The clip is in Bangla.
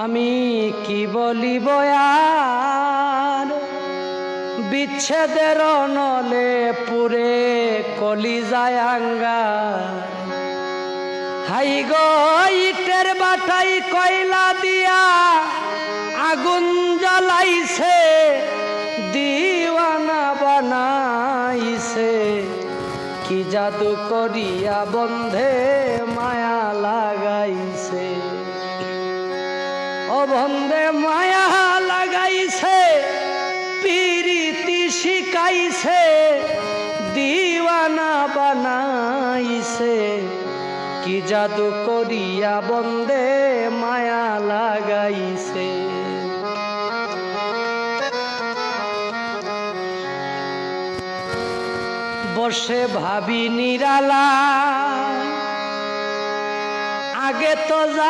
আমি কি বলিব আর বিচ্ছেদের নলে পুরে কলিজায় আঙ্গার। হাই গো ইটের বাটাই কয়লা দিয়া আগুন জ্বালাইছে, দিওয়ানা বানাইছে, কি জাদু করিয়া বন্ধে মায়া লাগাইছে। ও বন্ধে মায়া লাগাইছে, পিরিতি শিখাইছে, দিওয়ানা বানাইছে, কি জাদু করিয়া বন্ধে মায়া লাগাইছে। বসে ভাবি নিরালা আগে তো যা